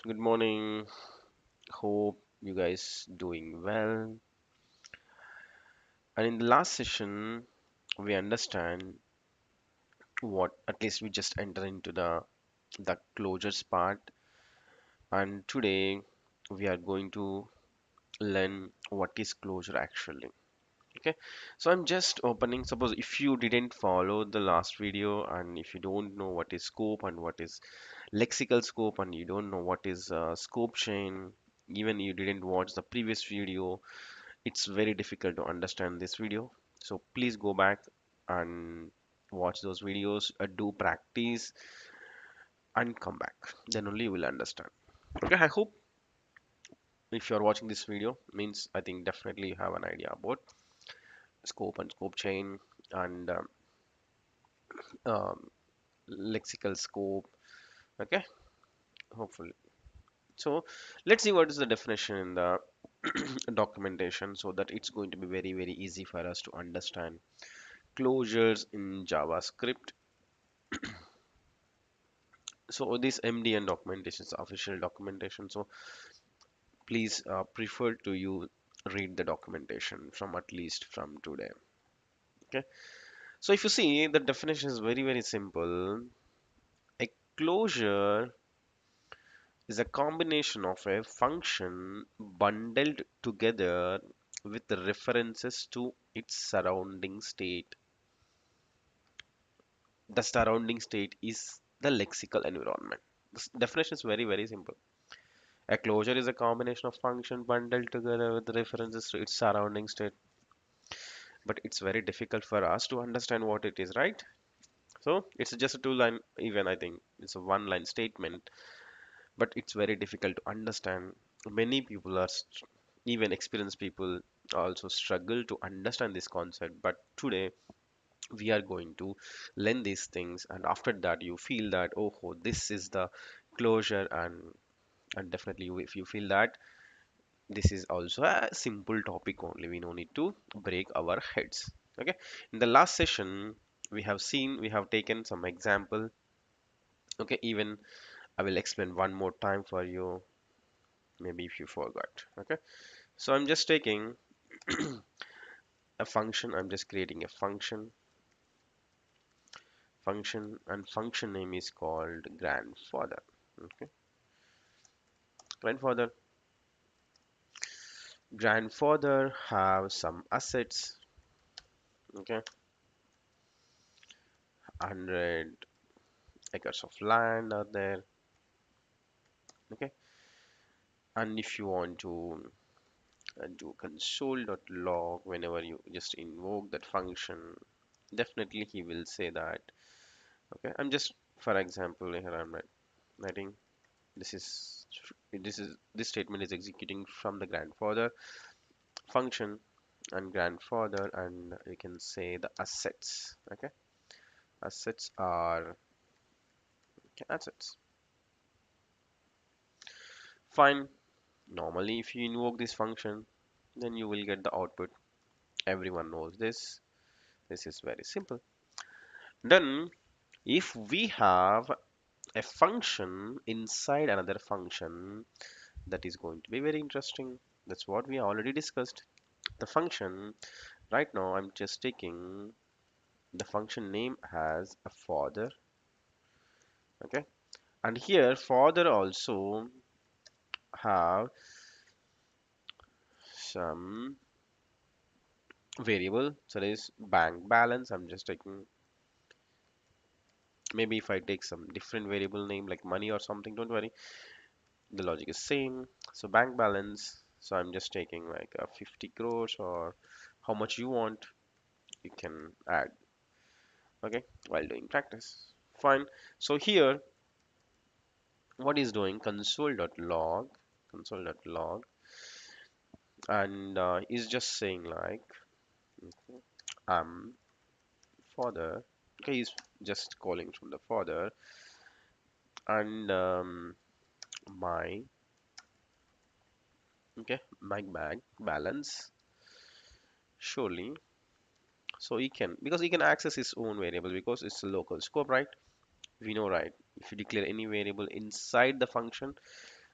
Good morning. Hope you guys doing well. And in the last session, we understand what at least we just enter into the closures part. And today we are going to learn what is closure actually. Okay, so I'm just opening. Suppose if you didn't follow the last video and if you don't know what is scope and what is lexical scope and you don't know what is scope chain, even you didn't watch the previous video, it's very difficult to understand this video. So please go back and watch those videos, do practice and come back, then only you will understand. Okay, I hope if you're watching this video means I think definitely you have an idea about scope and scope chain and um, lexical scope. Okay, hopefully. So let's see what is the definition in the documentation so that it's going to be very easy for us to understand closures in JavaScript. So this MDN documentation is official documentation. So please prefer to you read the documentation from at least from today. Okay. So if you see the definition is very simple. A closure is a combination of a function bundled together with references to its surrounding state. The surrounding state is the lexical environment. This definition is very simple. A closure is a combination of function bundled together with references to its surrounding state. But it's very difficult for us to understand what it is, right? So it's just a two line, even I think it's a one line statement, but it's very difficult to understand. Many people are, even experienced people, also struggle to understand this concept. But today we are going to learn these things, and after that you feel that oh, this is the closure, and definitely if you feel that this is also a simple topic only, we no need to break our heads. Okay, in the last session we have taken some example. Okay, even I will explain one more time for you, maybe if you forgot. Okay, so I'm just taking a function, I'm just creating a function, and function name is called grandfather. Okay, grandfather grandfather have some assets. Okay, 100 acres of land are there. Okay, and if you want to do console.log, whenever you just invoke that function, definitely he will say that. Okay, I'm just, for example, here I'm writing this is this statement is executing from the grandfather function and grandfather, and you can say the assets. Okay, assets are, okay, assets. Fine. Normally if you invoke this function, then you will get the output. Everyone knows this. This is very simple. Then if we have a function inside another function, that is going to be very interesting. That's what we already discussed. The function, right now I'm just taking the function name has a father. Okay, and here father also have some variable. So there is bank balance. I'm just taking, maybe if I take some different variable name like money or something, don't worry, the logic is same. So bank balance, so I'm just taking like 50 crores or how much you want, you can add. Okay, while doing practice, fine. So here what is doing console.log, and is just saying like um father. Okay, he's just calling from the father, and my, okay, my bank balance surely. So he can, because he can access his own variable because it's a local scope, right? We know, right? If you declare any variable inside the function,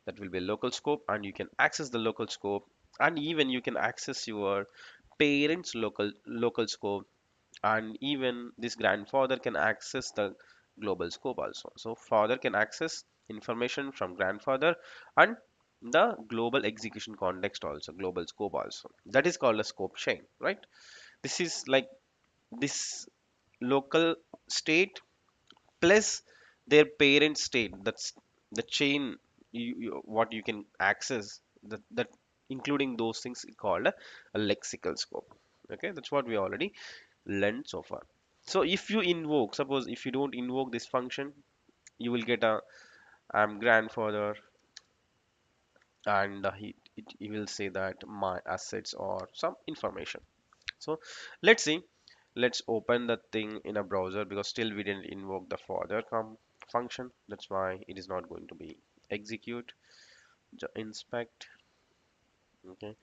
that will be a local scope, and you can access the local scope, and even you can access your parents local scope, and even this grandfather can access the global scope also. So father can access information from grandfather and the global execution context also, global scope also. That is called a scope chain, right? This is like this local state plus their parent state. That's the chain, what you can access, that including those things called a lexical scope. Okay, that's what we already learned so far. So if you invoke, suppose if you don't invoke this function, you will get a grandfather, and he will say that my assets or some information. So let's see, let's open the thing in a browser, because still we didn't invoke the father function. That's why it is not going to be execute. Inspect. Okay,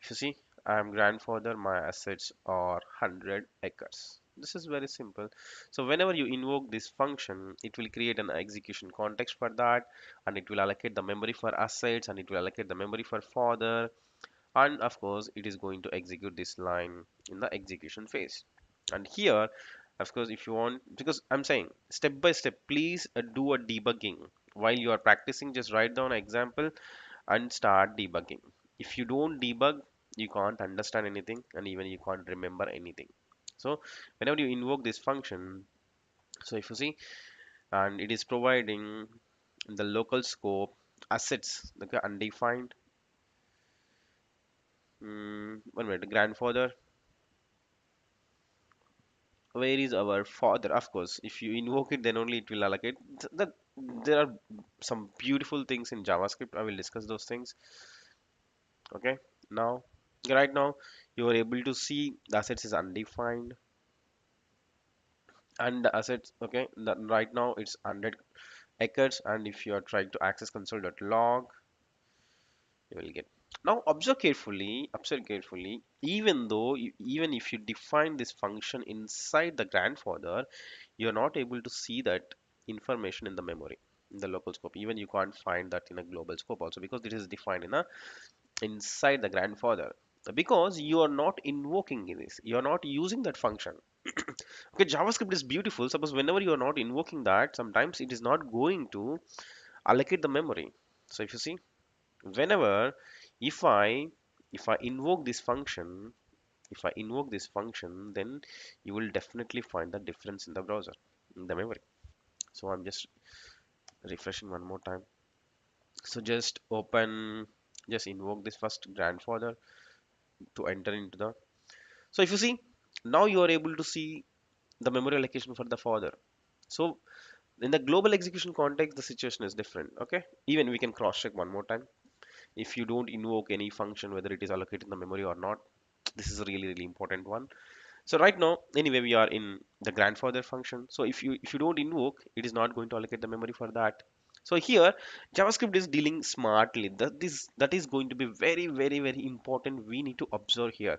if you see, I'm grandfather, my assets are 100 acres. This is very simple. So whenever you invoke this function, it will create an execution context for that, and it will allocate the memory for assets, and it will allocate the memory for father, and of course it is going to execute this line in the execution phase. And here, of course, if you want, because I'm saying step by step, please do a debugging while you are practicing. Just write down an example and start debugging. If you don't debug, you can't understand anything, and even you can't remember anything. So whenever you invoke this function, so if you see, and it is providing the local scope assets, okay, undefined. 1 minute, grandfather, where is our father? Of course, if you invoke it, then only it will allocate. That there are some beautiful things in JavaScript. I will discuss those things. Okay, now, right now, you are able to see the assets is undefined, and the assets, okay, that right now it's 100 acres, and if you are trying to access console.log, you will get. Now observe carefully, even though even if you define this function inside the grandfather, you're not able to see that information in the memory, in the local scope. Even you can't find that in a global scope also, because this is defined in a inside the grandfather, because you are not invoking this, you are not using that function. Okay, JavaScript is beautiful. Suppose whenever you are not invoking that, sometimes it is not going to allocate the memory. So if you see, whenever, if i if I invoke this function, then you will definitely find the difference in the browser, in the memory. So I'm just refreshing one more time. So just invoke this first grandfather to enter into the. So if you see, now you are able to see the memory allocation for the father. So in the global execution context, the situation is different. Okay, even we can cross check one more time. If you don't invoke any function, whether it is allocated in the memory or not, this is a really important one. So right now, anyway, we are in the grandfather function. So if you don't invoke, it is not going to allocate the memory for that. So here, JavaScript is dealing smartly. That is going to be very important. We need to observe here.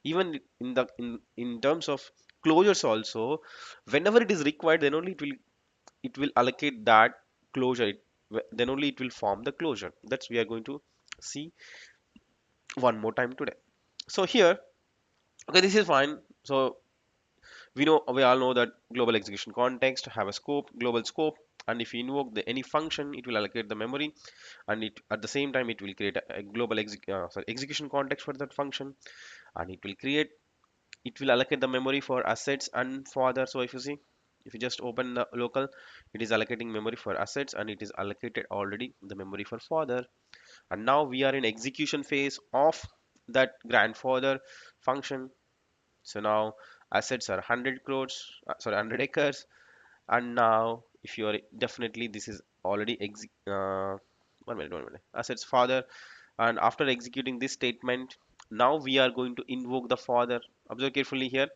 Even in terms of closures also, whenever it is required, then only it will allocate that closure. Then only it will form the closure. That's we are going to see one more time today. So here, okay, this is fine. So we all know that global execution context have a scope, global scope, and if you invoke any function, it will allocate the memory, and it at the same time it will create a global execution context for that function, and it will allocate the memory for assets and for other. So if you see, if you just open the local, it is allocating memory for assets, and it is allocated already the memory for father. And now we are in execution phase of that grandfather function. So now assets are 100 crores, sorry, 100 acres. And now if you are definitely, this is already 1 minute, assets father. And after executing this statement, now we are going to invoke the father. Observe carefully here.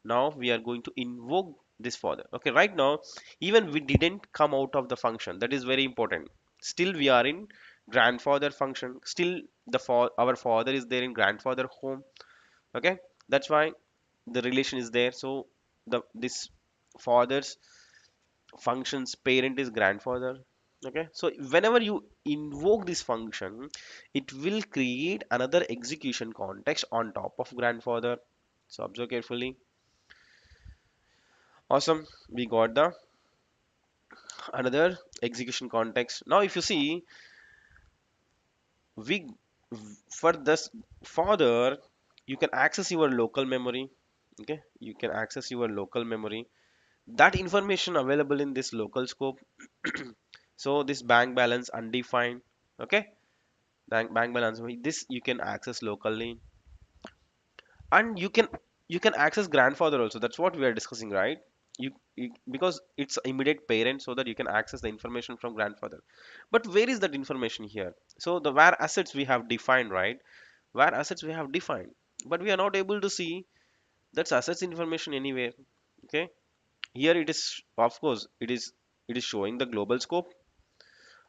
Now we are going to invoke this father. Okay, right now, even we didn't come out of the function. That is very important. Still we are in grandfather function. Still our father is there in grandfather home. Okay, that's why the relation is there. So this fathers function's parent is grandfather. Okay, so whenever you invoke this function, it will create another execution context on top of grandfather. So observe carefully. Awesome, we got the another execution context. Now if you see, we for this further, you can access your local memory. Okay, you can access your local memory, that information available in this local scope. So this bank balance undefined. Okay, bank balance, this you can access locally. And you can access grandfather also. That's what we are discussing, right? Because it's immediate parent, so that you can access the information from grandfather. But where is that information here? So the where assets we have defined, right? Where assets we have defined, but we are not able to see that's assets information anywhere. Okay, here it is, of course it is showing the global scope,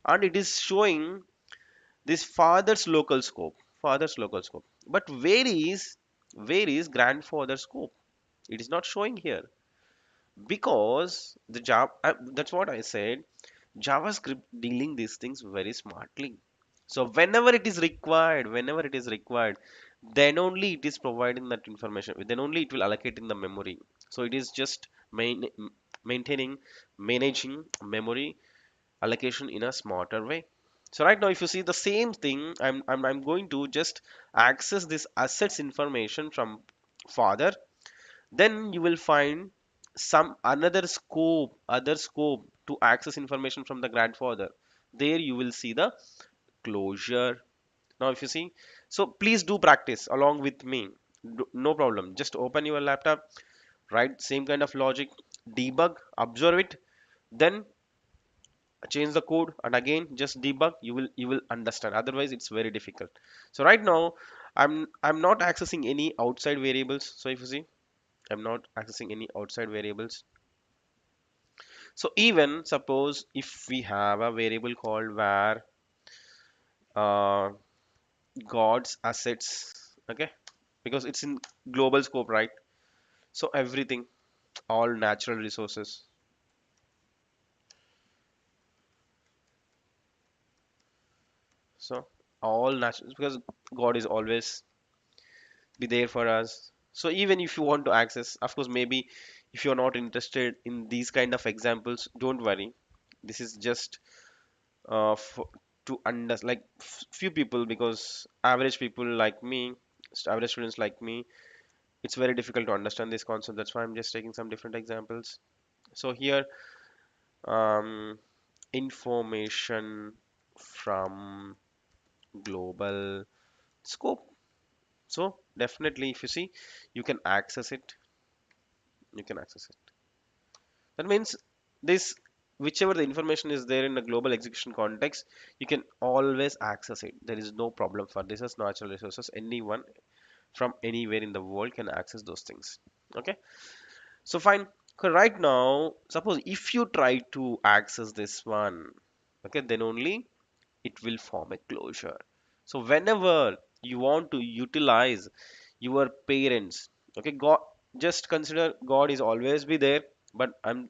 and it is showing this father's local scope. But where is grandfather's scope? It is not showing here, because the job, that's what I said, JavaScript dealing these things very smartly. So whenever it is required, then only it is providing that information, then only it will allocate in the memory. So it is just maintaining, managing memory allocation in a smarter way. So right now, if you see the same thing, I'm going to just access this assets information from father. Then you will find some another scope, other scope to access information from the grandfather. There you will see the closure. Now if you see, so please do practice along with me. No problem, just open your laptop, write same kind of logic, debug, observe it, then change the code, and again just debug. You will understand, otherwise it's very difficult. So right now, I'm not accessing any outside variables. So if you see, I'm not accessing any outside variables. So even suppose if we have a variable called where uh, God's assets, okay, because it's in global scope, right? So everything, all natural resources. So all natural, because God is always be there for us. So even if you want to access, of course, maybe if you're not interested in these kind of examples, don't worry. This is just for, to understand, like few people, because average people like me, average students like me, it's very difficult to understand this concept. That's why I'm just taking some different examples. So here, um, information from global scope. So definitely, if you see, you can access it. You can access it. That means this, whichever the information is there in a global execution context, you can always access it. There is no problem for this as natural resources. Anyone from anywhere in the world can access those things. Okay, so fine. Okay, right now, suppose if you try to access this one, okay, then only it will form a closure. So whenever you want to utilize your parents, okay, God, just consider God is always be there. But I'm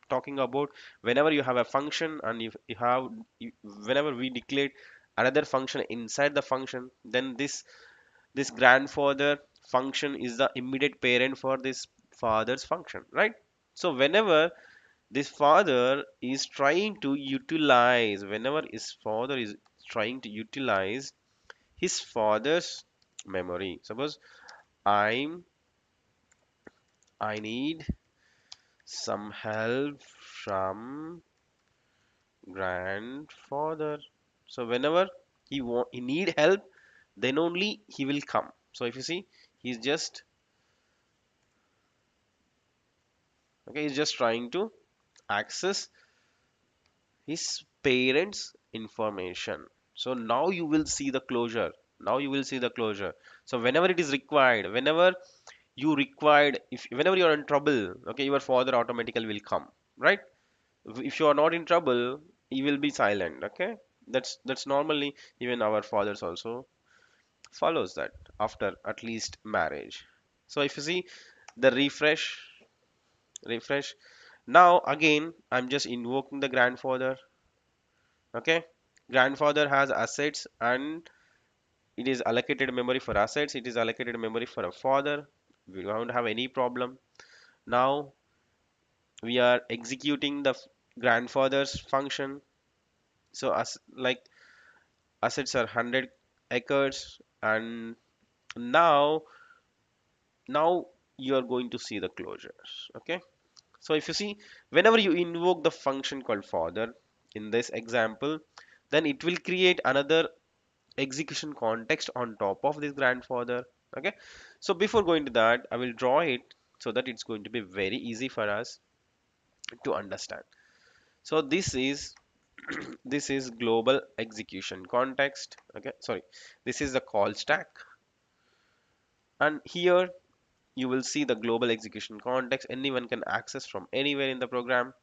talking about whenever you have a function, and if you have whenever we declare another function inside the function, then this grandfather function is the immediate parent for this father's function, right? So whenever this father is trying to utilize, whenever his father is trying to utilize his father's memory, suppose i'm I need some help from grandfather. So whenever he need help, then only he will come. So if you see, he's just okay, he's just trying to access his parents information. So now you will see the closure. Now you will see the closure. So whenever it is required, whenever you required, if whenever you are in trouble, okay, your father automatically will come, right? If you are not in trouble, he will be silent. Okay, that's normally even our fathers also follows that after at least marriage. So if you see the refresh, Now again, I'm just invoking the grandfather. Okay, grandfather has assets and it is allocated memory for assets, it is allocated memory for a father. We don't have any problem. Now we are executing the grandfather's function. So as like assets are 100 acres, and now now you are going to see the closures. Okay, so if you see, whenever you invoke the function called father in this example, then it will create another execution context on top of this grandfather. Okay, so before going to that, I will draw it so that it's going to be very easy for us to understand. So this is global execution context. Okay, sorry, this is the call stack, and here you will see the global execution context anyone can access from anywhere in the program.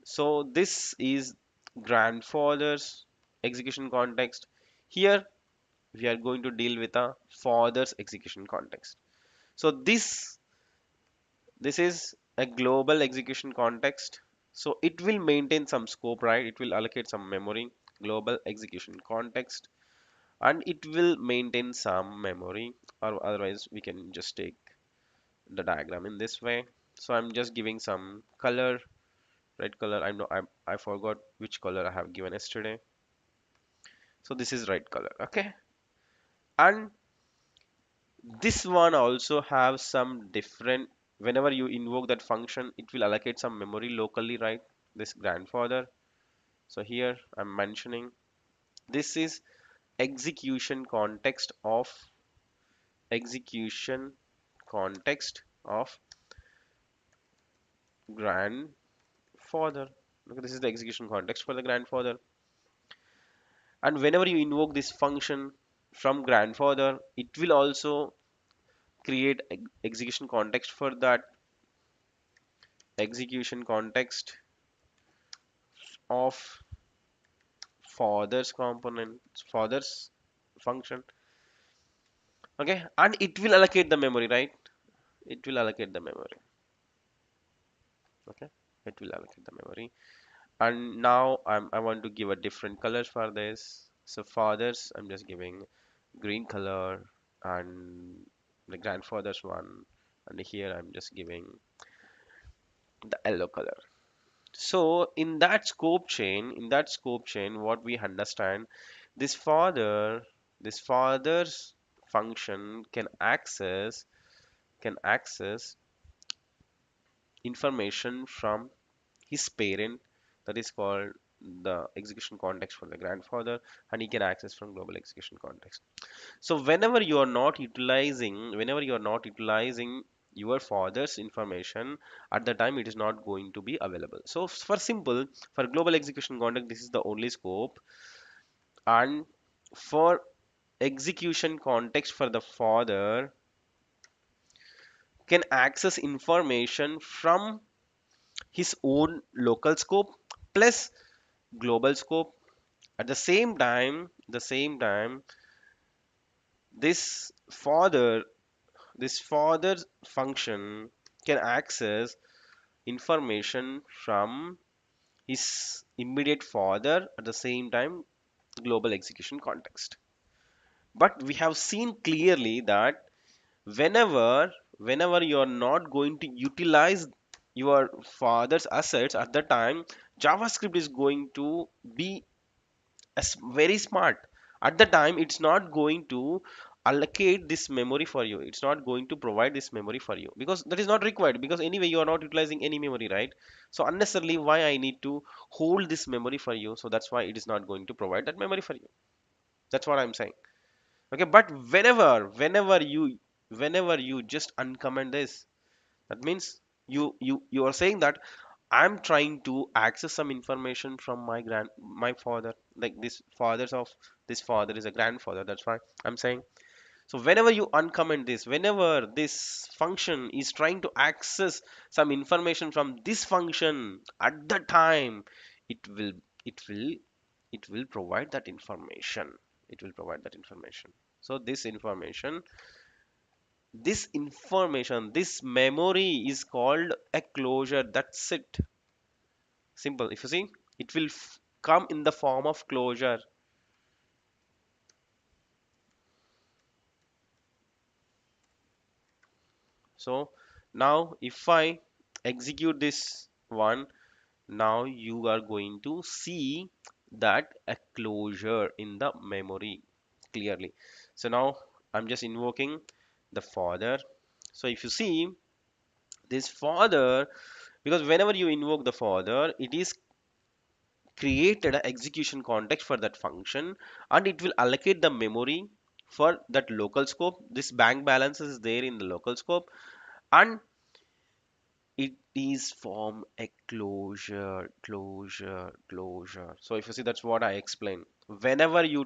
So this is grandfather's execution context. Here we are going to deal with a father's execution context. So this is a global execution context. So it will maintain some scope, right? It will allocate some memory, global execution context, and it will maintain some memory, or otherwise we can just take the diagram in this way. So I'm just giving some color, red color. I know I forgot which color I have given yesterday. So this is red color, okay? And this one also have some different, whenever you invoke that function, it will allocate some memory locally, right? This grandfather. So here I'm mentioning this is execution context of execution context of grandfather. Okay, this is the execution context for the grandfather. And whenever you invoke this function from grandfather, it will also create execution context for that execution context of father's component, father's function. Okay, and it will allocate the memory, right? It will allocate the memory. Okay, it will allocate the memory. And now I want to give a different colors for this. So fathers, I'm just giving green color, and the grandfather's one, and here I'm just giving the yellow color. So in that scope chain, what we understand, this father, this father's function can access information from his parent, that is called the execution context for the grandfather, and he can access from global execution context. So whenever you are not utilizing your father's information, at the time it is not going to be available. So for global execution context, this is the only scope. And for execution context for the father, can access information from his own local scope plus global scope. At the same time, this father this father function can access information from his immediate father, at the same time global execution context. But we have seen clearly that whenever you are not going to utilize your father's assets, at the time JavaScript is going to be very smart. At the time it's not going to allocate this memory for you, it's not going to provide this memory for you, because that is not required, because anyway you are not utilizing any memory, right? So unnecessarily why I need to hold this memory for you, so that's why it is not going to provide that memory for you. That's what I'm saying. Okay, but whenever you just uncomment this, that means you are saying that I'm trying to access some information from my father, like this father is a grandfather. That's why I'm saying. So whenever you uncomment this, whenever this function is trying to access some information from this function, at the time it will it will it will provide that information. It will provide that information. So this information This information, this memory is called a closure. That's it. Simple. If you see, it will come in the form of closure. So now if I execute this one, now you are going to see that a closure in the memory clearly. So now I'm just invoking the father. So if you see this father, because whenever you invoke the father, it is created an execution context for that function, and it will allocate the memory for that local scope. This bank balance is there in the local scope, and it is from a closure. So if you see, that's what I explained. Whenever you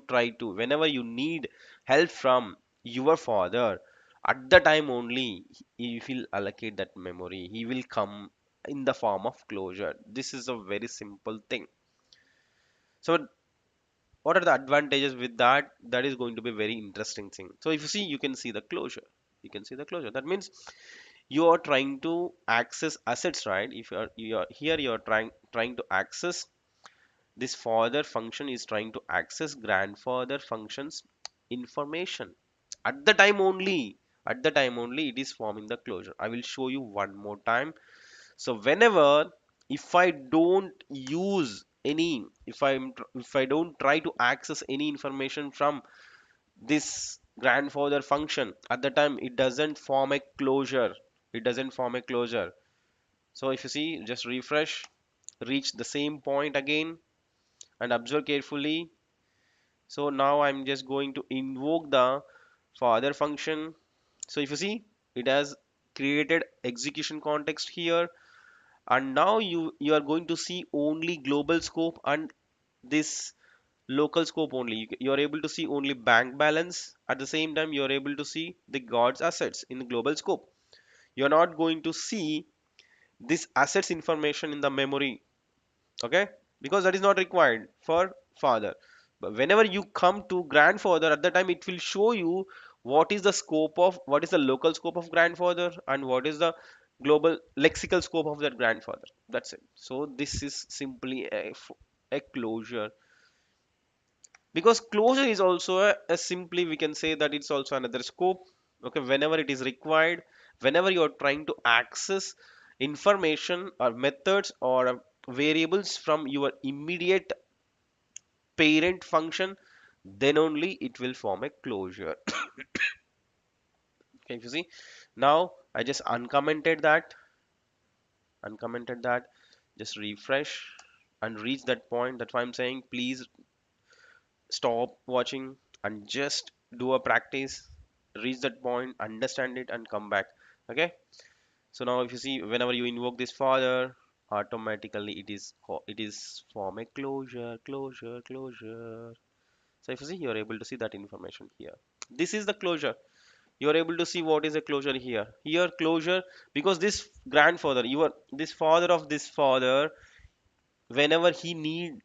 need help from your father, at the time only he will allocate that memory. He will come in the form of closure. This is a very simple thing. So what are the advantages with that? That is going to be very interesting thing. So if you see, you can see the closure. You can see the closure. That means you are trying to access assets, right? If you are here, you are trying to access this father function is trying to access grandfather functions information. At the time only, it is forming the closure. I will show you one more time. So whenever, if I don't use any, if I don't try to access any information from this grandfather function, at the time it doesn't form a closure. It doesn't form a closure. So if you see, just refresh, reach the same point again, and observe carefully. So now I'm just going to invoke the father function. So if you see, it has created execution context here, and now you are going to see only global scope and this local scope only. You are able to see only bank balance. At the same time, you are able to see the god's assets in the global scope. You are not going to see this assets information in the memory, okay, because that is not required for father. But whenever you come to grandfather, at the time it will show you what is the local scope of grandfather and what is the global lexical scope of that grandfather. That's it. So this is simply a closure, because closure is also a simply, we can say that it's also another scope. Okay, whenever it is required, whenever you are trying to access information or methods or variables from your immediate parent function, then only it will form a closure. Okay, if you see, now I just uncommented that, just refresh and reach that point. That's why I'm saying, please stop watching and just do a practice, reach that point, understand it, and come back. Okay, so now if you see, whenever you invoke this father, automatically it is form a closure. So if you see, you are able to see that information here. This is the closure. You are able to see what is a closure here closure, because this grandfather, this father of this father, whenever he needs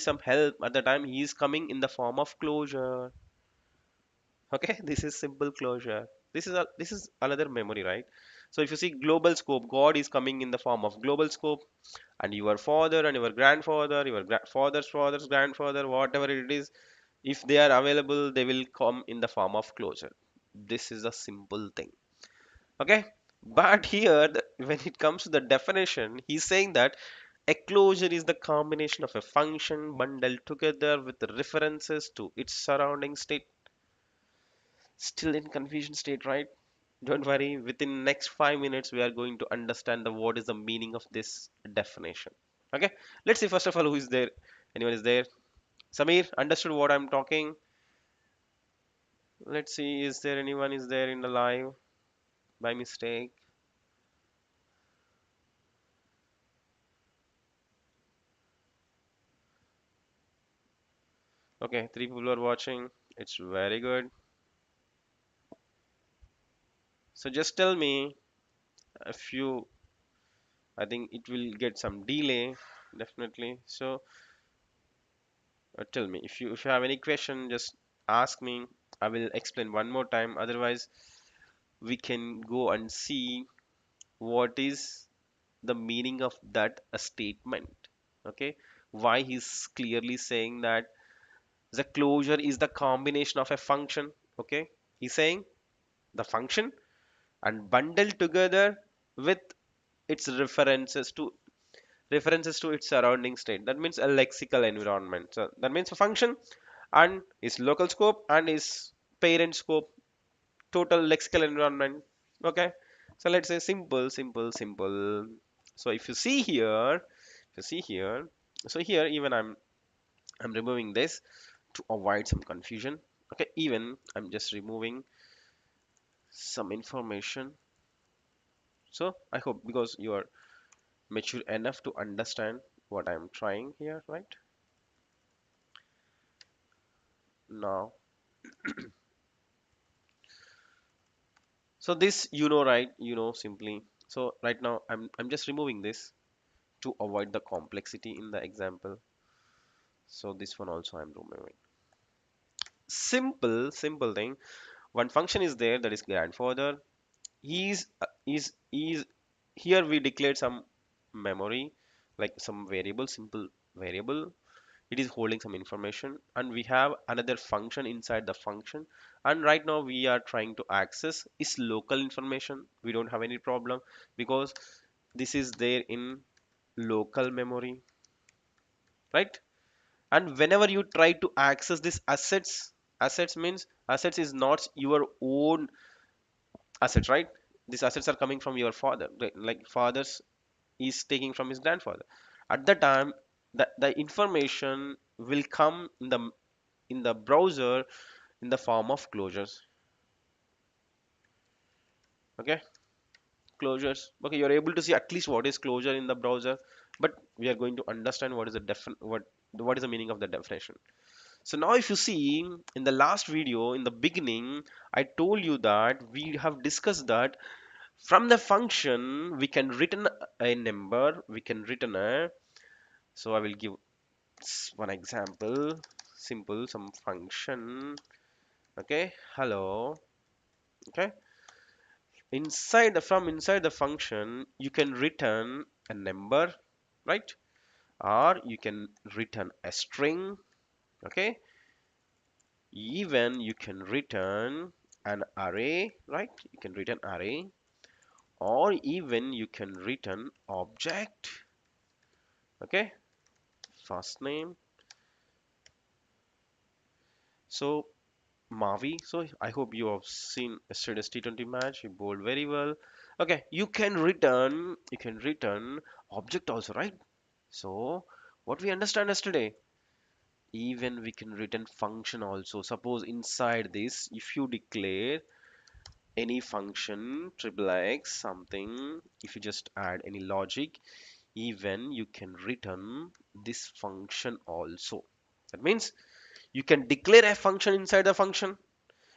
some help, at the time he is coming in the form of closure. Okay, this is simple closure. This is another memory, right? So if you see global scope, god is coming in the form of global scope, and your father and your grandfather, your father's grandfather, whatever it is, if they are available, they will come in the form of closure. This is a simple thing. Okay, but here when it comes to the definition, he's saying that a closure is the combination of a function bundled together with the references to its surrounding state. Still in confusion state, right? Don't worry, within next 5 minutes we are going to understand what is the meaning of this definition. Okay, let's see first of all who is there. Anyone is there? Samir, understood what I'm talking? Let's see, is there anyone is there in the live by mistake? Okay, three people are watching. It's very good. So just tell me if you, I think it will get some delay, definitely. So tell me if you have any question, just ask me. I will explain one more time. Otherwise, we can go and see what is the meaning of that a statement. Okay, why he's clearly saying that the closure is the combination of a function. Okay, he's saying the function and bundled together with its references to its surrounding state. That means a lexical environment. So that means a function and its local scope and its parent scope, total lexical environment. Okay, so let's say simple, simple, simple. So if you see here, so here even I'm removing this to avoid some confusion. Okay, even I'm just removing some information. So I hope because you are mature enough to understand what I'm trying here, right? Now, so this right? Simply. So right now I'm just removing this to avoid the complexity in the example. So this one also I'm removing. Simple thing. One function is there, that is grandfather. He's here we declared some memory, like some variable, simple variable. It is holding some information, and we have another function inside the function. And right now we are trying to access is local information. We don't have any problem because this is there in local memory, right? And whenever you try to access this assets means assets is not your own assets, right? These assets are coming from your father, like fathers is taking from his grandfather. At the time, the information will come in the browser in the form of closures. Okay, closures. Okay, you're able to see at least what is closure in the browser, but we are going to understand what is the what is the meaning of the definition. So now if you see in the last video, in the beginning, I told you that we have discussed that from the function we can return a number, we can return a, so I will give one example, simple, some function. Okay, hello. Okay, inside the function you can return a number, right? Or you can return a string. Okay, even you can return an array, right? You can return array, or even you can return object. Okay, first name. So Mavi, so I hope you have seen yesterday's T20 match. You bowled very well. Okay, you can return object also, right? So what we understand yesterday, even we can return function also. Suppose inside this, if you declare any function triple x something, if you just add any logic, even you can return this function also. That means you can declare a function inside the function,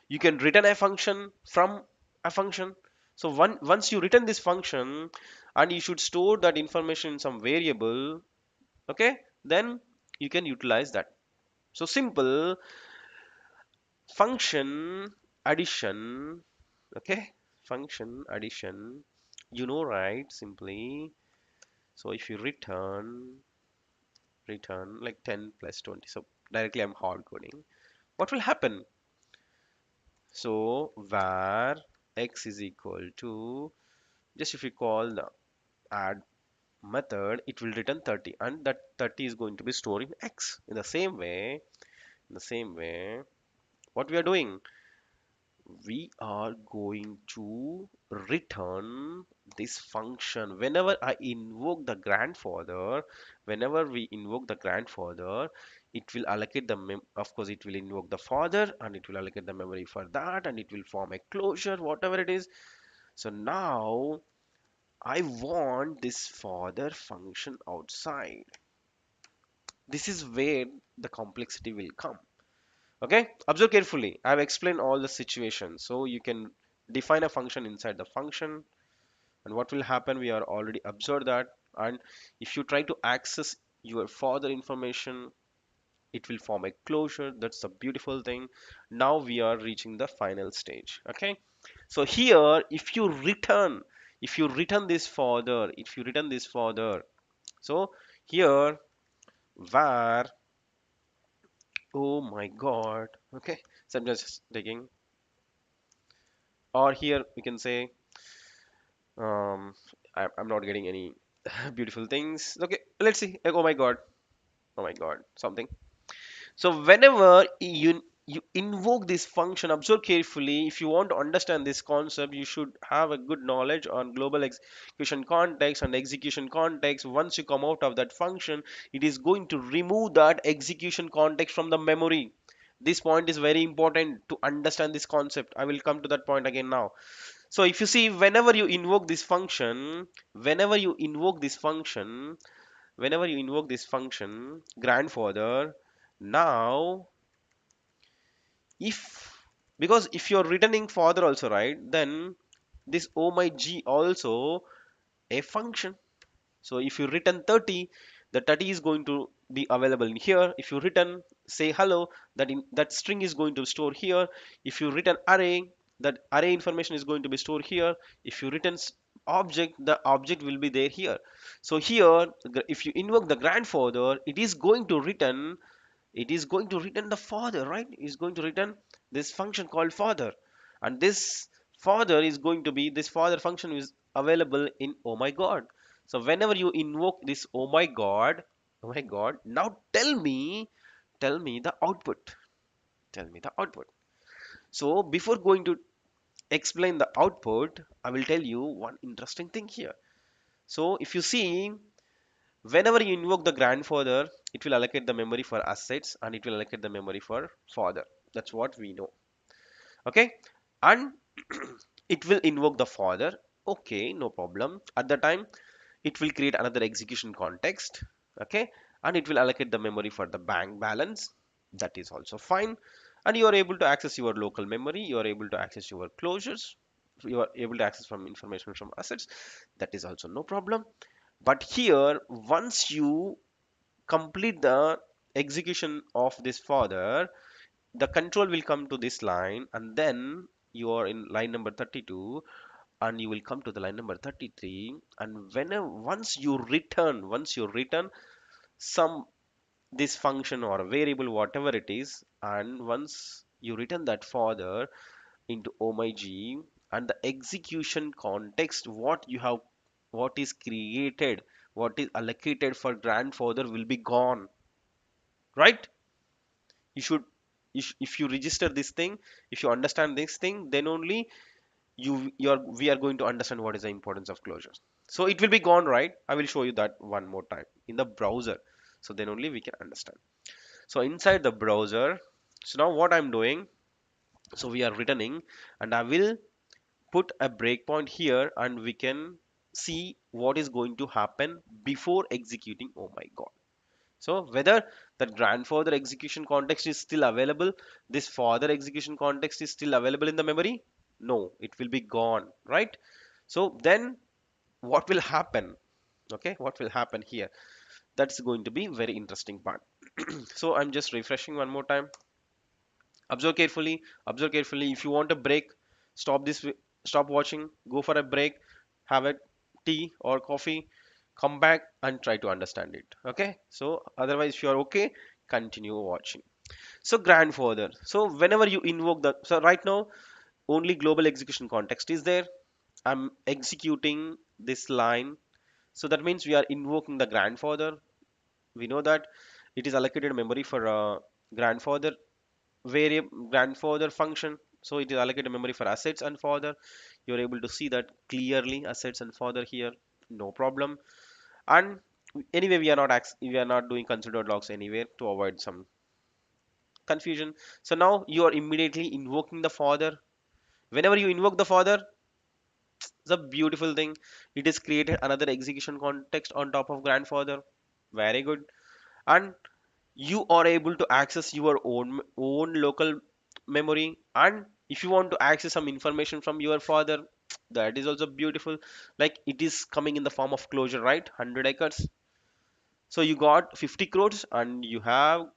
you can return a function from a function. So once you return this function and you should store that information in some variable, okay, then you can utilize that. So simple function addition. Okay, function addition, right? Simply, so if you return like 10 plus 20, so directly I'm hard coding, what will happen? So var x is equal to, just if you call the add method, it will return 30, and that 30 is going to be stored in x. In the same way, what we are doing, we are going to return this function whenever I invoke the grandfather. Whenever we invoke the grandfather, it will allocate the of course it will invoke the father and it will allocate the memory for that, and it will form a closure, whatever it is. So now I want this father function outside. This is where the complexity will come. Okay, observe carefully. I've explained all the situations, so you can define a function inside the function, and what will happen, we are already observed that. And if you try to access your further information, it will form a closure. That's a beautiful thing. Now we are reaching the final stage. Okay, so here if you return this further, so here var, oh my god, okay, so I'm just taking, or here we can say, um I'm not getting any beautiful things. Okay, let's see. Like, oh my god, oh my god, something. So whenever you invoke this function, observe carefully. If you want to understand this concept, you should have a good knowledge on global execution context and execution context. Once you come out of that function, it is going to remove that execution context from the memory. This point is very important to understand this concept. I will come to that point again now. So if you see, whenever you invoke this function, whenever you invoke this function grandfather, now if, because if you're returning father also, right, then this oh my g also a function. So if you return 30, the 30 is going to be available in here. If you return say hello, that string is going to store here. If you return array, that array information is going to be stored here. If you return object, the object will be there here. So here if you invoke the grandfather, it is going to return the father, right? It's going to return this function called father, and this father is going to be, this father function is available in oh my god. So whenever you invoke this oh my god, oh my god, now tell me the output, tell me the output. So before going to explain the output, I will tell you one interesting thing here. So if you see, whenever you invoke the grandfather, it will allocate the memory for assets and it will allocate the memory for father. That's what we know. Okay, and it will invoke the father. Okay, no problem. At the time, it will create another execution context. Okay, and it will allocate the memory for the bank balance. That is also fine. And you are able to access your local memory. You are able to access your closures. You are able to access from information from assets. That is also no problem. But here, once you complete the execution of this further, the control will come to this line, and then you are in line number 32, and you will come to the line number 33. And whenever once you return some, this function or a variable whatever it is, and once you return that further into oh my g, and the execution context, what is created, what is allocated for grandfather will be gone, right? You should, if you register this thing, if you understand this thing, then only you're we are going to understand what is the importance of closures. So it will be gone, right? I will show you that one more time in the browser, so then only we can understand. So inside the browser, so now what I'm doing, so we are returning, and I will put a breakpoint here, and we can see what is going to happen before executing oh my god. So whether that grandfather execution context is still available, this father execution context is still available in the memory? No, it will be gone, right? So then what will happen? Okay, what will happen here? That's going to be very interesting part. So I'm just refreshing one more time. Observe carefully, observe carefully. If you want a break, stop this, stop watching, go for a break, have a tea or coffee, come back and try to understand it. Okay, so otherwise if you are okay, continue watching. So grandfather, so whenever you invoke the, so right now only global execution context is there. I'm executing this line, so that means we are invoking the grandfather. We know that it is allocated memory for grandfather variable, grandfather function, so it is allocated memory for assets and father. You're able to see that clearly, assets and father here, no problem. And anyway, we are not doing considered logs anywhere to avoid some confusion. So now you are immediately invoking the father. Whenever you invoke the father, it's a beautiful thing, it is created another execution context on top of grandfather. Very good. And you are able to access your own local memory, and if you want to access some information from your father, that is also beautiful. Like it is coming in the form of closure, right? 100 acres. So you got 50 crores and you have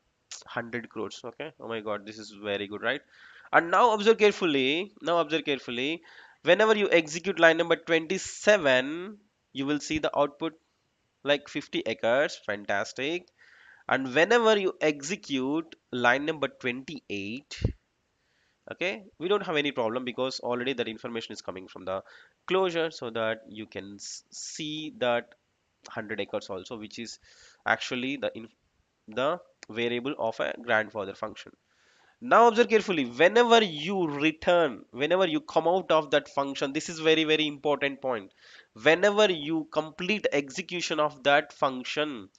100 crores. Okay, oh my god, this is very good, right? And now observe carefully, whenever you execute line number 27, you will see the output like 50 acres. Fantastic. And whenever you execute line number 28, okay, we don't have any problem because already that information is coming from the closure, so that you can see that 100 acres also, which is actually the variable of a grandfather function. Now observe carefully, whenever you come out of that function, this is very very important point. Whenever you complete execution of that function,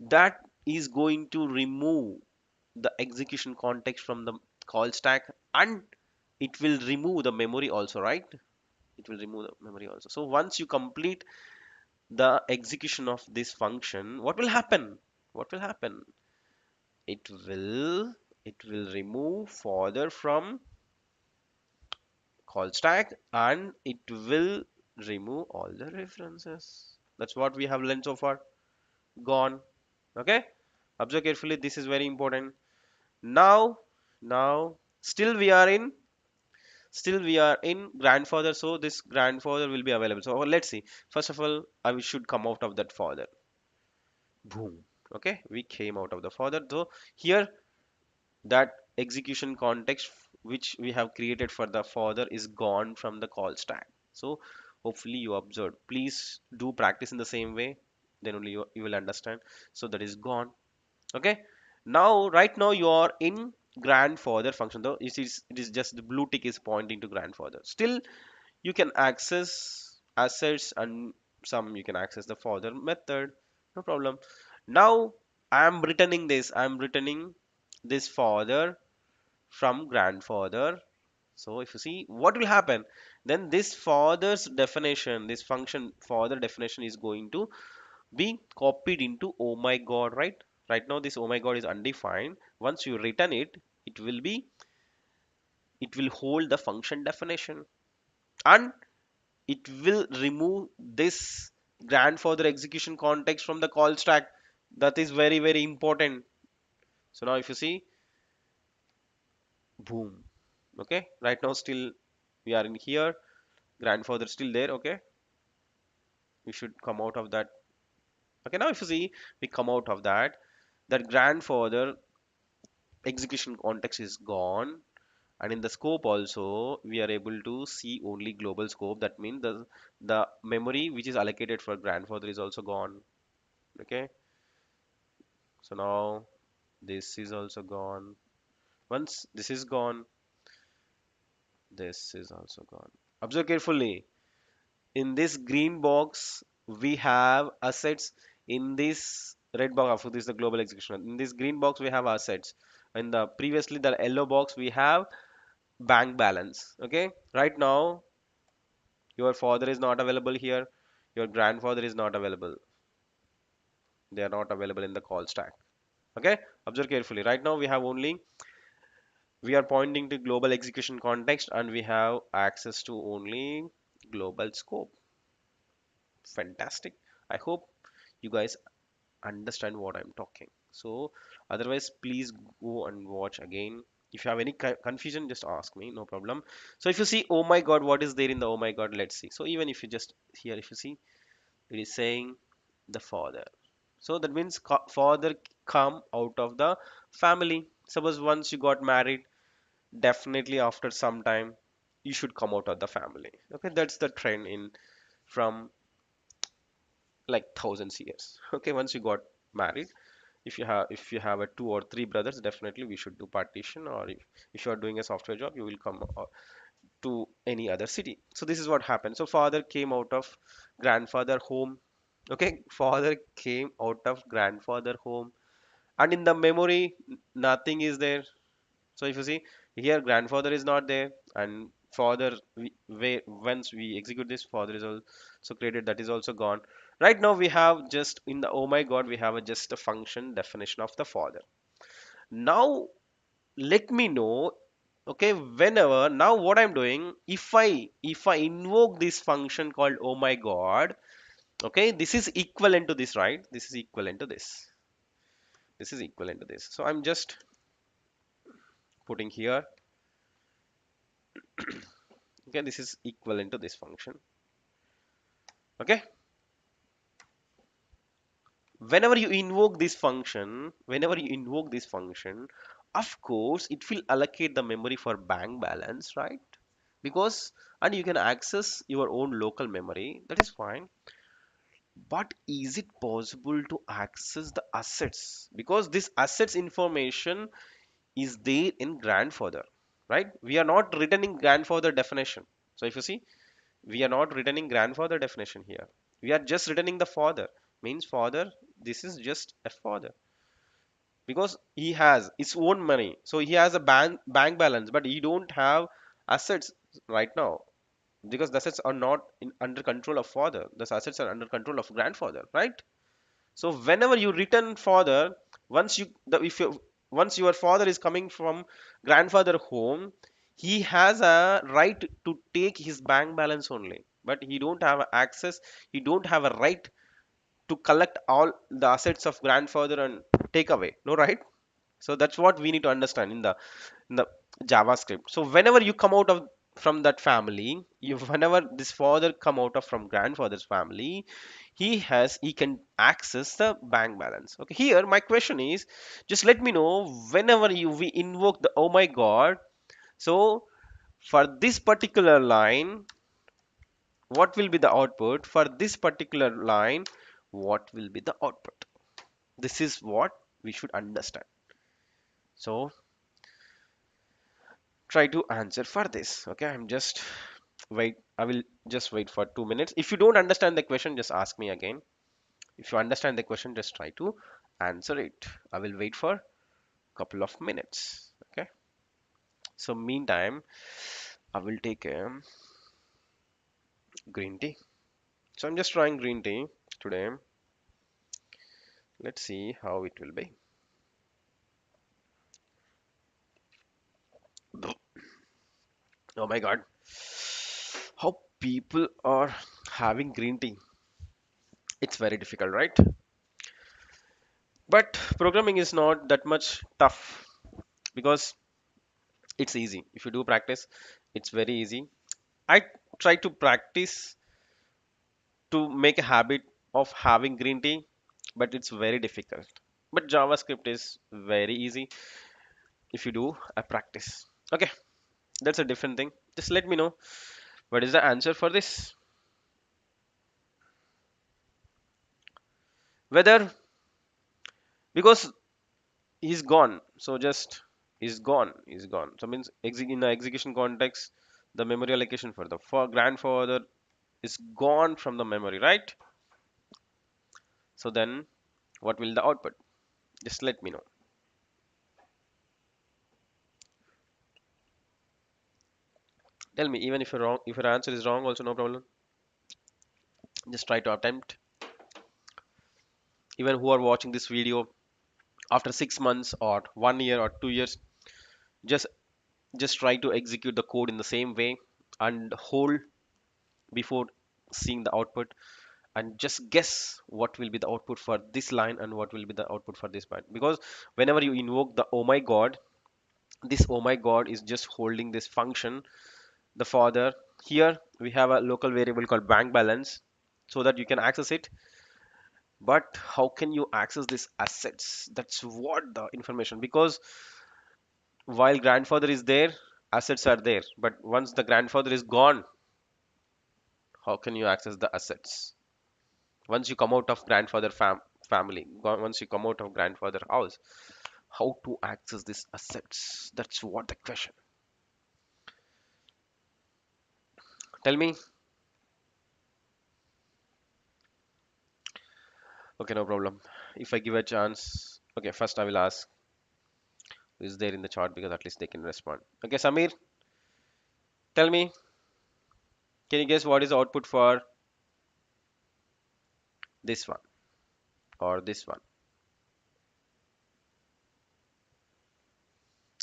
that is going to remove the execution context from the call stack, and it will remove the memory also, right? It will remove the memory also. So once you complete the execution of this function, what will happen? What will happen? It will remove further from call stack, and it will remove all the references. That's what we have learned so far. Gone. Okay. Observe carefully. This is very important. Now, now, still we are in grandfather. So this grandfather will be available. So let's see. First of all, I should come out of that father. Boom. Okay. We came out of the father. So here that execution context which we have created for the father is gone from the call stack. So hopefully you observed. Please do practice in the same way, then only you will understand. So that is gone. Okay, now right now you are in grandfather function, though it is just the blue tick is pointing to grandfather. Still you can access assets, and some you can access the father method, no problem. Now I'm returning this father from grandfather. So if you see what will happen, then this father's definition, this function father definition is going to be copied into oh my god, right? Right now this oh my god is undefined. Once you return it, it will hold the function definition, and it will remove this grandfather execution context from the call stack. That is very very important. So now if you see, boom. Okay, right now still we are in here, grandfather still there. Okay, we should come out of that. Okay, now if you see, we come out of that grandfather execution context is gone, and in the scope also we are able to see only global scope. That means the memory which is allocated for grandfather is also gone. Okay, so now this is also gone. Once this is gone, this is also gone. Observe carefully. In this green box we have assets. In this red box, this is the global execution. In this green box we have assets. In the previously the yellow box we have bank balance. Okay, right now your father is not available here, your grandfather is not available, they are not available in the call stack. Okay, observe carefully. Right now we are pointing to global execution context, and we have access to only global scope. Fantastic. I hope you guys understand what I'm talking. So otherwise please go and watch again. If you have any confusion, just ask me, no problem. So if you see oh my god, what is there in the oh my god, let's see. So even if you just here, if you see, it is saying the father. So that means father come out of the family. Suppose once you got married, definitely after some time you should come out of the family. Okay, that's the trend in from like thousands years. Okay, once you got married, if you have a two or three brothers, definitely we should do partition. Or if you are doing a software job, you will come to any other city. So this is what happened. So father came out of grandfather home. Okay, father came out of grandfather home, and in the memory nothing is there. So if you see here, grandfather is not there, and father, once we execute this, father is also created, that is also gone. Right now we have just in the oh my god, we have just a function definition of the father. Now let me know, okay, whenever now what I'm doing, if I invoke this function called oh my god, okay, this is equivalent to this, right? This is equivalent to this. This is equivalent to this. So I'm just putting here, okay, this is equivalent to this function. Okay, whenever you invoke this function, of course it will allocate the memory for bank balance, right? Because, and you can access your own local memory, that is fine. But is it possible to access the assets? Because this assets information is there in grandfather, right? We are not returning grandfather definition. So if you see, we are not returning grandfather definition here. We are just returning the father. Means father, this is just a father, because he has his own money. So he has a bank balance, but he don't have assets right now, because the assets are not under control of father. The assets are under control of grandfather, right? So whenever you return father, once you the if you once your father is coming from grandfather home, he has a right to take his bank balance only, but he don't have access, he don't have a right to collect all the assets of grandfather and take away, no, right? So that's what we need to understand in the JavaScript. So whenever you come out of from that family, you whenever this father come out of from grandfather's family, he can access the bank balance. Okay, here my question is, just let me know whenever you we invoke the oh my god. So for this particular line, what will be the output? For this particular line, what will be the output? This is what we should understand. So try to answer for this. Okay, I'm just wait. I will just wait for 2 minutes. If you don't understand the question, just ask me again. If you understand the question, just try to answer it. I will wait for a couple of minutes. Okay, so meantime I will take a green tea. So I'm just trying green tea today. Let's see how it will be. Oh my god, how people are having green tea. It's very difficult, right? But programming is not that much tough, because it's easy. If you do practice, it's very easy. I try to practice to make a habit of having green tea, but it's very difficult. But JavaScript is very easy if you do a practice. Okay, that's a different thing. Just let me know what is the answer for this. Whether, because he's gone, so just he's gone. So means in the execution context, the memory allocation for the for grandfather is gone from the memory, right? So then what will the output? Just let me know. Tell me, even if you're wrong, if your answer is wrong, also no problem. Just try to attempt. Even who are watching this video after 6 months or 1 year or 2 years, just just try to execute the code in the same way and hold before seeing the output, and just guess what will be the output for this line and what will be the output for this line. Because whenever you invoke the oh my god, this oh my god is just holding this function, the father. Here we have a local variable called bank balance, so that you can access it. But how can you access these assets? That's what the information. Because while grandfather is there, assets are there, but once the grandfather is gone, how can you access the assets? Once you come out of grandfather family, once you come out of grandfather house, how to access these assets? That's what the question. Tell me. Okay, no problem. If I give a chance, okay, first I will ask who is there in the chat, because at least they can respond. Okay, Samir, tell me, can you guess what is the output for this one or this one?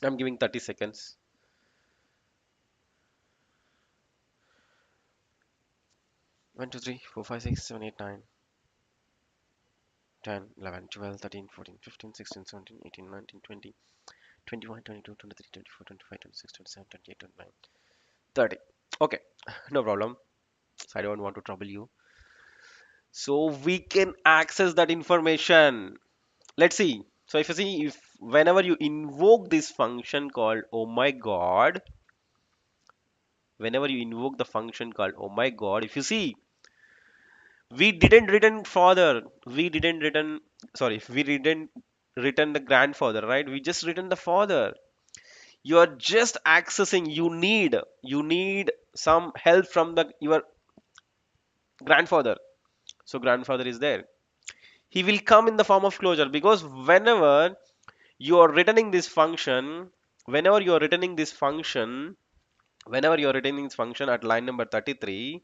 I'm giving 30 seconds. 1, 2, 3, 4, 5, 6, 7, 8, 9. 10, 11, 12, 13, 14, 15, 16, 17, 18, 19, 20, 21, 22, 23, 24, 25, 26, 27, 28, 29, 30. Okay, no problem. So I don't want to trouble you. So we can access that information. Let's see. So if you see, if whenever you invoke this function called oh my god, whenever you invoke the function called oh my god, if you see, we didn't return father, we didn't return, sorry, we didn't return the grandfather, right? We just return the father. You are just accessing, you need some help from the your grandfather. So grandfather is there, he will come in the form of closure, because you are returning this function whenever you are returning this function whenever you are returning this function at line number 33,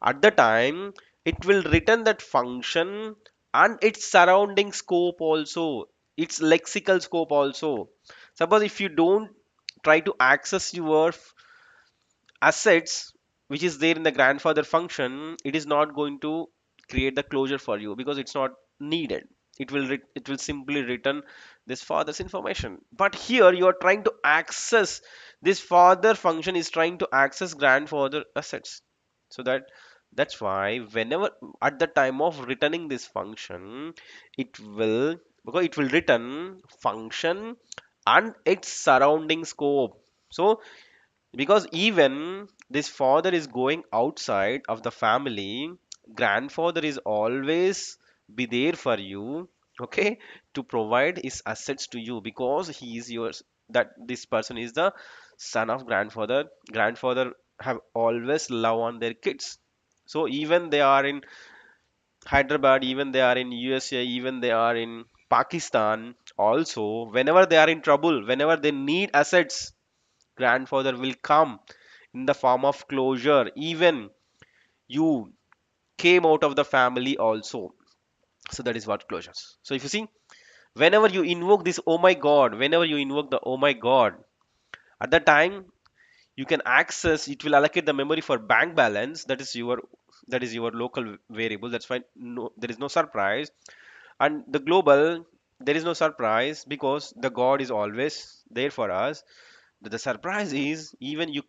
at the time it will return that function and its surrounding scope also, its lexical scope also. Suppose if you don't try to access your assets which is there in the grandfather function, it is not going to create the closure for you because it's not needed. It will simply return this father's information. But here you are trying to access, this father function is trying to access grandfather assets. So that's why whenever at the time of returning this function, it will, because it will return function and its surrounding scope. So because even this father is going outside of the family, grandfather is always be there for you, okay, to provide his assets to you, because he is yours, that this person is the son of grandfather. Grandfather have always love on their kids. So even they are in Hyderabad, even they are in USA, even they are in Pakistan also, whenever they are in trouble, whenever they need assets, grandfather will come in the form of closure. Even you came out of the family also. So that is what closures. So if you see, whenever you invoke this oh my god, whenever you invoke the oh my god, at that time you can access, it will allocate the memory for bank balance, that is your local variable. That's why no, there is no surprise. And the global, there is no surprise because the god is always there for us. The surprise is, even you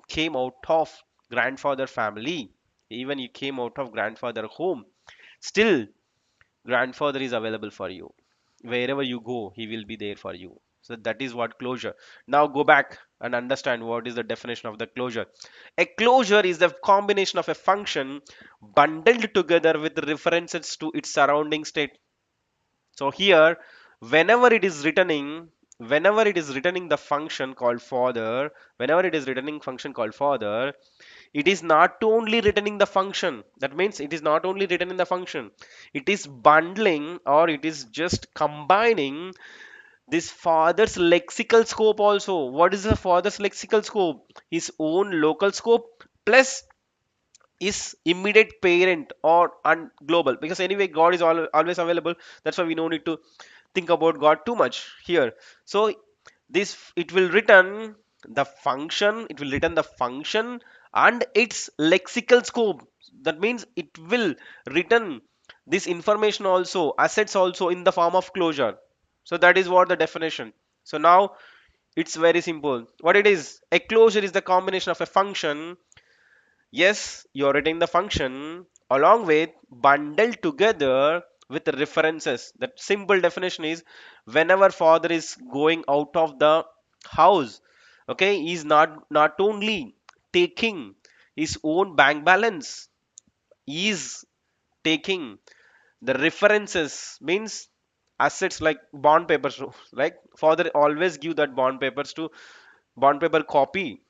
came out of grandfather family, even you came out of grandfather home, still grandfather is available for you. Wherever you go, he will be there for you. So that is what closure. Now go back and understand what is the definition of the closure. A closure is the combination of a function bundled together with references to its surrounding state. So here, whenever it is returning, whenever it is returning the function called father, whenever it is returning function called father, it is not only returning the function. That means it is not only returning the function. It is bundling, or it is just combining this father's lexical scope also. What is the father's lexical scope? His own local scope plus is immediate parent or and global, because anyway god is always available. That's why we no need to think about god too much here. So this, it will return the function, it will return the function and its lexical scope. That means it will return this information also, assets also, in the form of closure. So that is what the definition. So now it's very simple what it is. A closure is the combination of a function. Yes, you're writing the function along with bundled together with the references. That simple definition is, whenever father is going out of the house, okay, he's not only taking his own bank balance, he's taking the references, means assets like bond papers. Like father always give that bond papers to, bond paper copy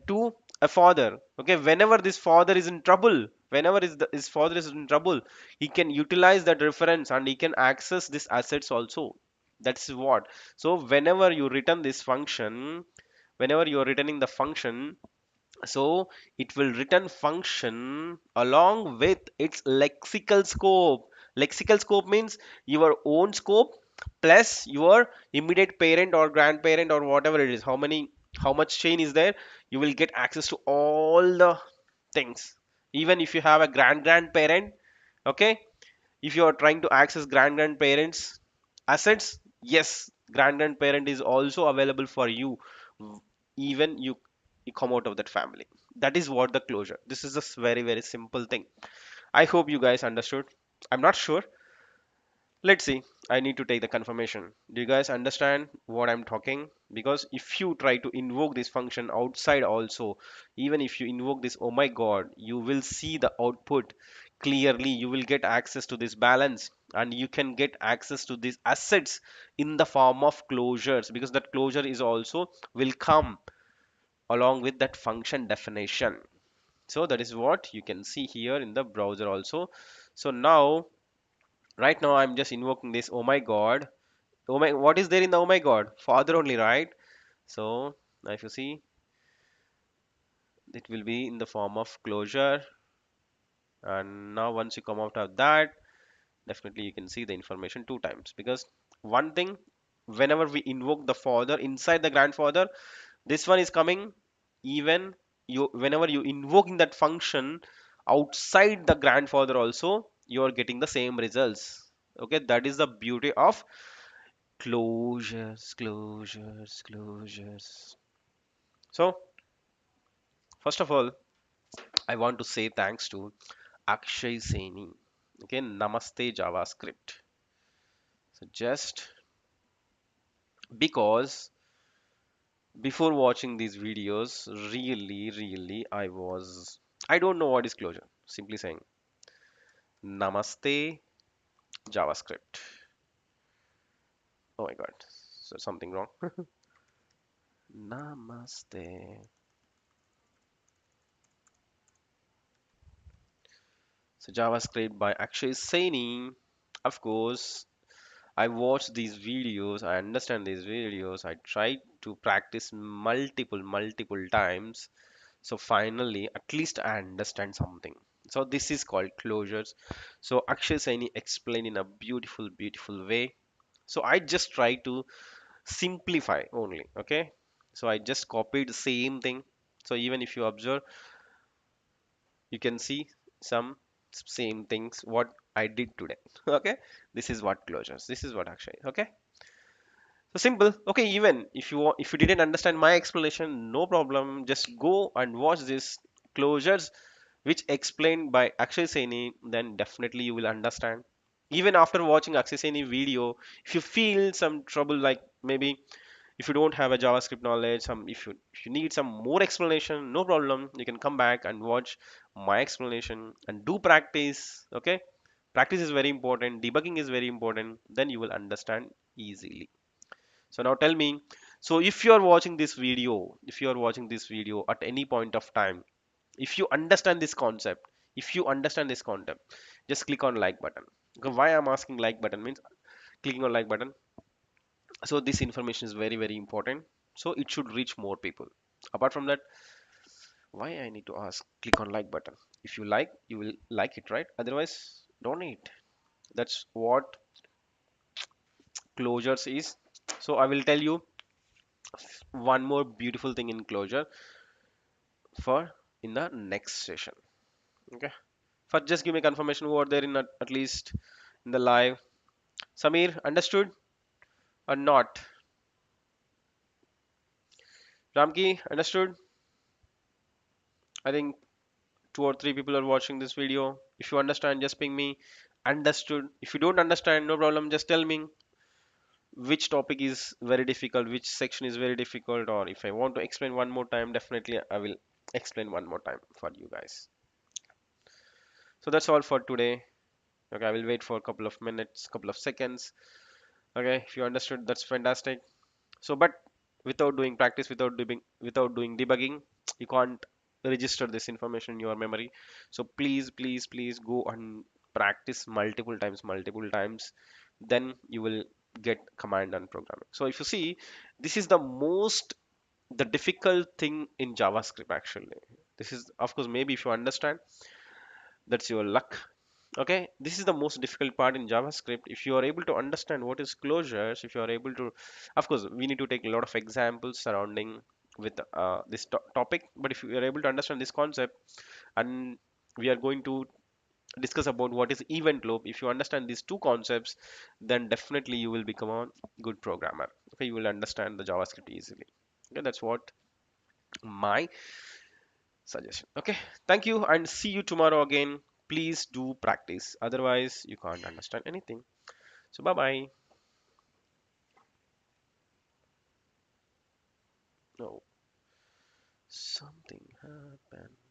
to a father. Okay, whenever this father is in trouble, whenever his father is in trouble, he can utilize that reference and he can access these assets also. That's what. So whenever you return this function, whenever you are returning the function, so it will return function along with its lexical scope. Lexical scope means your own scope plus your immediate parent or grandparent or whatever it is. How much chain is there? You will get access to all the things. Even if you have a grandparent, okay, If you are trying to access grandparents assets, yes, grandparent is also available for you, even you come out of that family. That is what the closure. This is just very very simple thing. I hope you guys understood. I'm not sure. Let's see. I need to take the confirmation. Do you guys understand what I'm talking? Because if you try to invoke this function outside also, even if you invoke this, oh my god, you will see the output clearly. You will get access to this balance, and you can get access to these assets in the form of closures, because that closure is also will come along with that function definition. So that is what you can see here in the browser also. So now, right now I'm just invoking this, oh my god. Oh my, what is there in the oh my god? Father only, right? So if you see, it will be in the form of closure. And now once you come out of that, definitely you can see the information two times. Because one thing, whenever we invoke the father inside the grandfather, this one is coming. Even you, whenever you invoking that function outside the grandfather also, you are getting the same results. Okay, that is the beauty of closures, closures, closures. So first of all, I want to say thanks to Akshay Saini. Okay, Namaste JavaScript. So just because before watching these videos, really, I don't know what is closure. Simply saying Namaste JavaScript. Oh my God, so something wrong. Namaste. So JavaScript by Akshay Saini. Of course, I watch these videos, I understand these videos, I try to practice multiple times. So finally, at least I understand something. So this is called closures. So Akshay Saini explained in a beautiful way. So I just try to simplify only. Okay. So I just copied the same thing. So even if you observe, you can see some same things what I did today. Okay. This is what closures. This is what Akshay. Okay. So simple. Okay, even if you didn't understand my explanation, no problem. Just go and watch this closures which explained by Akshay Saini, then definitely you will understand. Even after watching Akshay Saini video, if you feel some trouble, like maybe if you don't have a JavaScript knowledge, some if you need some more explanation, no problem. You can come back and watch my explanation and do practice. Okay, practice is very important. Debugging is very important. Then you will understand easily. So now tell me, so if you are watching this video, if you are watching this video at any point of time, if you understand this concept, if you understand this concept, just click on like button. Okay, why I'm asking like button means clicking on like button. So this information is very important. So it should reach more people. Apart from that, why I need to ask click on like button? If you like, you will like it, right? Otherwise, don't need. That's what closures is. So I will tell you one more beautiful thing in closure for in the next session. Okay. First, just give me confirmation who are there in at least in the live. Samir, understood or not? Ramki, understood? I think two or three people are watching this video. If you understand, just ping me. Understood. If you don't understand, no problem. Just tell me which topic is very difficult, which section is very difficult, or if I want to explain one more time, definitely I will explain one more time for you guys. So that's all for today. Okay, I will wait for a couple of minutes, couple of seconds. Okay, if you understood, that's fantastic. So but without doing practice, without doing debugging, you can't register this information in your memory. So please go and practice multiple times, then you will get command and programming. So if you see, this is the difficult thing in JavaScript actually. This is, of course, maybe if you understand, that's your luck. Okay, this is the most difficult part in JavaScript. If you are able to understand what is closures, if you are able to, of course, we need to take a lot of examples surrounding with this topic. But if you are able to understand this concept, and we are going to discuss about what is event loop. If you understand these two concepts, then definitely you will become a good programmer. Okay, you will understand the JavaScript easily. Okay, that's what my suggestion. Okay, thank you and see you tomorrow again. Please do practice, otherwise you can't understand anything. So bye bye. No, something happened.